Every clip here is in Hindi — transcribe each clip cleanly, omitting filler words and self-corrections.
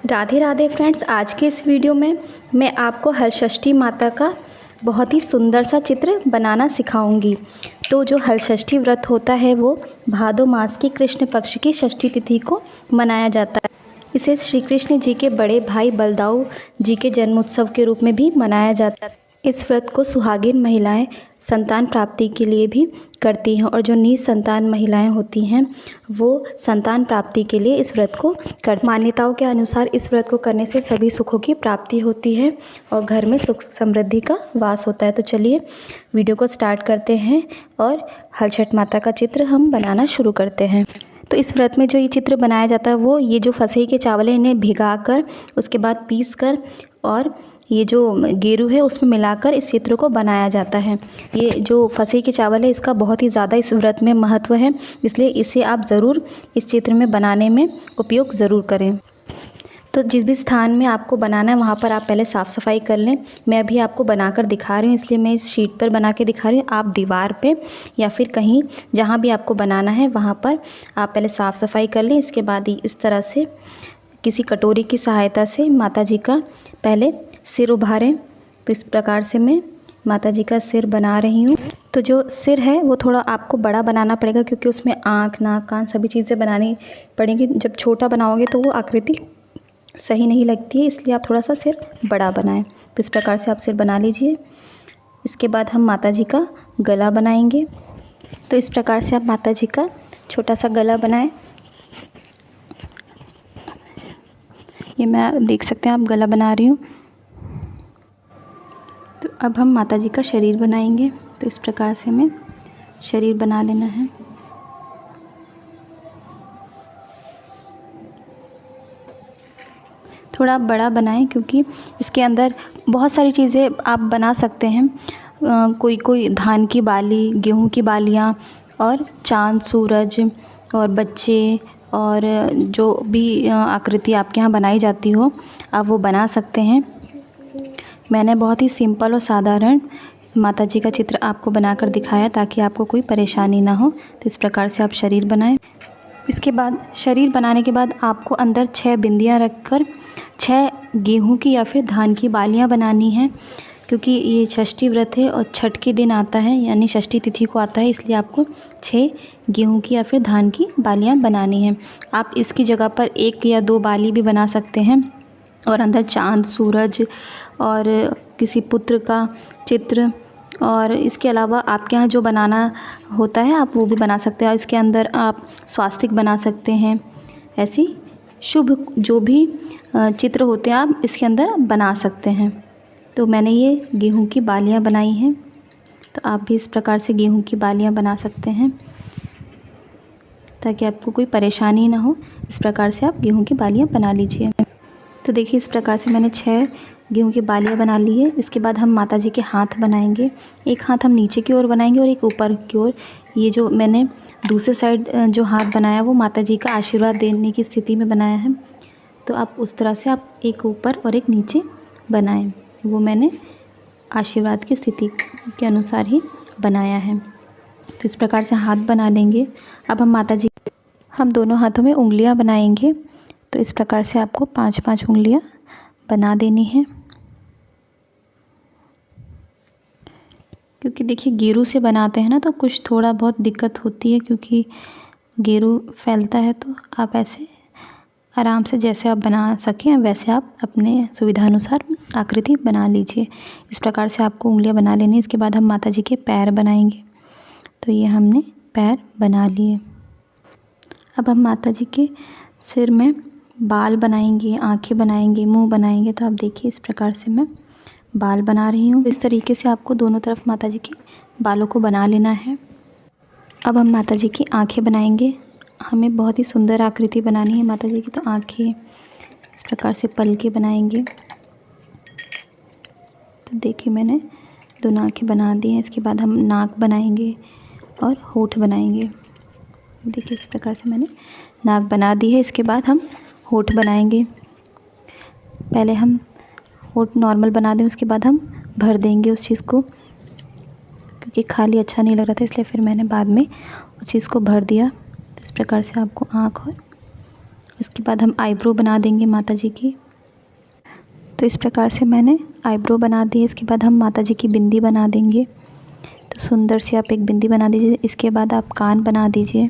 राधे राधे फ्रेंड्स, आज के इस वीडियो में मैं आपको हलषष्ठी माता का बहुत ही सुंदर सा चित्र बनाना सिखाऊंगी। तो जो हलषष्ठी व्रत होता है वो भादो मास की कृष्ण पक्ष की षष्ठी तिथि को मनाया जाता है। इसे श्री कृष्ण जी के बड़े भाई बलदाऊ जी के जन्मोत्सव के रूप में भी मनाया जाता है। इस व्रत को सुहागिन महिलाएं संतान प्राप्ति के लिए भी करती हैं और जो निसंतान महिलाएं होती हैं वो संतान प्राप्ति के लिए इस व्रत को मान्यताओं के अनुसार इस व्रत को करने से सभी सुखों की प्राप्ति होती है और घर में सुख समृद्धि का वास होता है। तो चलिए वीडियो को स्टार्ट करते हैं और हलछठ माता का चित्र हम बनाना शुरू करते हैं। तो इस व्रत में जो ये चित्र बनाया जाता है वो ये जो फसई के चावल है इन्हें भिगाकर उसके बाद पीस कर और ये जो गेरू है उसमें मिलाकर इस चित्र को बनाया जाता है। ये जो फसई के चावल है इसका बहुत ही ज़्यादा इस व्रत में महत्व है, इसलिए इसे आप ज़रूर इस चित्र में बनाने में उपयोग ज़रूर करें। तो जिस भी स्थान में आपको बनाना है वहाँ पर आप पहले साफ़ सफाई कर लें। मैं अभी आपको बनाकर दिखा रही हूँ इसलिए मैं इस शीट पर बना के दिखा रही हूँ। आप दीवार पे या फिर कहीं जहाँ भी आपको बनाना है वहाँ पर आप पहले साफ़ सफाई कर लें। इसके बाद इस तरह से किसी कटोरी की सहायता से माता जी का पहले सिर उभारें। तो इस प्रकार से मैं माता जी का सिर बना रही हूँ। तो जो सिर है वो थोड़ा आपको बड़ा बनाना पड़ेगा क्योंकि उसमें आँख, नाक, कान सभी चीज़ें बनानी पड़ेंगी। जब छोटा बनाओगे तो वो आकृति सही नहीं लगती है, इसलिए आप थोड़ा सा सिर बड़ा बनाएं। तो इस प्रकार से आप सिर बना लीजिए। इसके बाद हम माता जी का गला बनाएंगे। तो इस प्रकार से आप माता जी का छोटा सा गला बनाएं। ये मैं देख सकते हैं आप गला बना रही हूँ। तो अब हम माता जी का शरीर बनाएंगे। तो इस प्रकार से हमें शरीर बना लेना है। थोड़ा बड़ा बनाएं क्योंकि इसके अंदर बहुत सारी चीज़ें आप बना सकते हैं। कोई धान की बाली, गेहूं की बालियां और चाँद, सूरज और बच्चे और जो भी आकृति आपके यहाँ बनाई जाती हो आप वो बना सकते हैं। मैंने बहुत ही सिंपल और साधारण माता जी का चित्र आपको बनाकर दिखाया ताकि आपको कोई परेशानी ना हो। तो इस प्रकार से आप शरीर बनाएं। इसके बाद शरीर बनाने के बाद आपको अंदर 6 बिंदियां रखकर 6 गेहूं की या फिर धान की बालियां बनानी हैं क्योंकि ये षष्ठी व्रत है और छठ के दिन आता है यानी षष्ठी तिथि को आता है, इसलिए आपको 6 गेहूं की या फिर धान की बालियां बनानी हैं। आप इसकी जगह पर 1 या 2 बाली भी बना सकते हैं और अंदर चाँद, सूरज और किसी पुत्र का चित्र और इसके अलावा आपके यहाँ जो बनाना होता है आप वो भी बना सकते हैं। इसके अंदर आप स्वास्तिक बना सकते हैं। ऐसी शुभ जो भी चित्र होते हैं आप इसके अंदर बना सकते हैं। तो मैंने ये गेहूं की बालियां बनाई हैं। तो आप भी इस प्रकार से गेहूं की बालियां बना सकते हैं ताकि आपको कोई परेशानी ना हो। इस प्रकार से आप गेहूं की बालियां बना लीजिए। तो देखिए इस प्रकार से मैंने 6 गेहूं की बालियां बना ली है। इसके बाद हम माता जी के हाथ बनाएंगे। एक हाथ हम नीचे की ओर बनाएंगे और एक ऊपर की ओर। ये जो मैंने दूसरे साइड जो हाथ बनाया वो माता जी का आशीर्वाद देने की स्थिति में बनाया है। तो आप उस तरह से आप एक ऊपर और एक नीचे बनाएं। वो मैंने आशीर्वाद की स्थिति के अनुसार ही बनाया है। तो इस प्रकार से हाथ बना लेंगे। अब हम दोनों हाथों में उंगलियां बनाएंगे। तो इस प्रकार से आपको 5-5 उंगलियां बना देनी है क्योंकि देखिए गेरू से बनाते हैं ना तो कुछ थोड़ा बहुत दिक्कत होती है क्योंकि गेरू फैलता है। तो आप ऐसे आराम से जैसे आप बना सकें वैसे आप अपने सुविधानुसार आकृति बना लीजिए। इस प्रकार से आपको उंगलियां बना लेनी है। इसके बाद हम माता जी के पैर बनाएंगे। तो ये हमने पैर बना लिए। अब हम माता जी के सिर में बाल बनाएंगे, आंखें बनाएंगे, मुंह बनाएंगे। तो आप देखिए इस प्रकार से मैं बाल बना रही हूँ। इस तरीके से आपको दोनों तरफ माता जी के बालों को बना लेना है। अब हम माता जी की आंखें बनाएंगे। हमें बहुत ही सुंदर आकृति बनानी है माता जी की। तो आंखें इस प्रकार से पलके बनाएंगे। तो देखिए मैंने दोनों आंखें बना दी हैं। इसके बाद हम नाक बनाएंगे और होठ बनाएंगे। देखिए इस प्रकार से मैंने नाक बना दी है। इसके बाद हम होठ बनाएंगे। पहले हम होठ नॉर्मल बना दें, उसके बाद हम भर देंगे उस चीज़ को क्योंकि खाली अच्छा नहीं लग रहा था, इसलिए फिर मैंने बाद में उस चीज़ को भर दिया। तो इस प्रकार से आपको आँख और इसके बाद हम आईब्रो बना देंगे माता जी की। तो इस प्रकार से मैंने आईब्रो बना दी। इसके बाद हम माता जी की बिंदी बना देंगे। तो सुंदर सी आप एक बिंदी बना दीजिए। इसके बाद आप कान बना दीजिए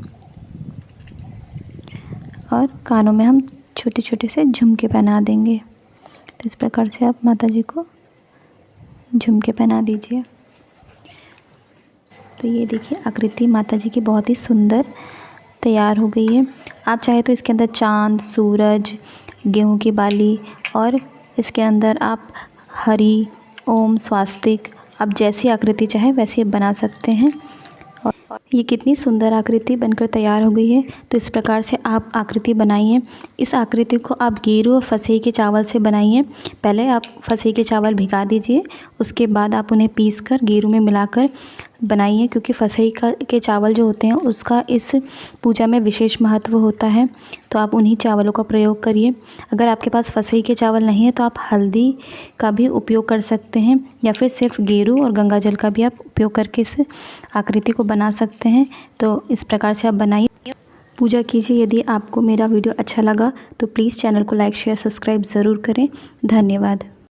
और कानों में हम छोटे छोटे से झुमके पहना देंगे। तो इस प्रकार से आप माता जी को झुमके पहना दीजिए। तो ये देखिए आकृति माता जी की बहुत ही सुंदर तैयार हो गई है। आप चाहे तो इसके अंदर चाँद, सूरज, गेहूं की बाली और इसके अंदर आप हरि, ओम, स्वास्तिक, आप जैसी आकृति चाहे वैसे बना सकते हैं। और ये कितनी सुंदर आकृति बनकर तैयार हो गई है। तो इस प्रकार से आप आकृति बनाइए। इस आकृति को आप गेरू और फसई के चावल से बनाइए। पहले आप फसई के चावल भिगा दीजिए, उसके बाद आप उन्हें पीसकर गेरू में मिलाकर बनाइए, क्योंकि फसई के चावल जो होते हैं उसका इस पूजा में विशेष महत्व होता है। तो आप उन्हीं चावलों का प्रयोग करिए। अगर आपके पास फसई के चावल नहीं है तो आप हल्दी का भी उपयोग कर सकते हैं, या फिर सिर्फ गेरू और गंगा जल का भी आप उपयोग करके इस आकृति को बना सकते हैं। तो इस प्रकार से आप बनाइए, पूजा कीजिए। यदि आपको मेरा वीडियो अच्छा लगा तो प्लीज़ चैनल को लाइक, शेयर, सब्सक्राइब ज़रूर करें। धन्यवाद।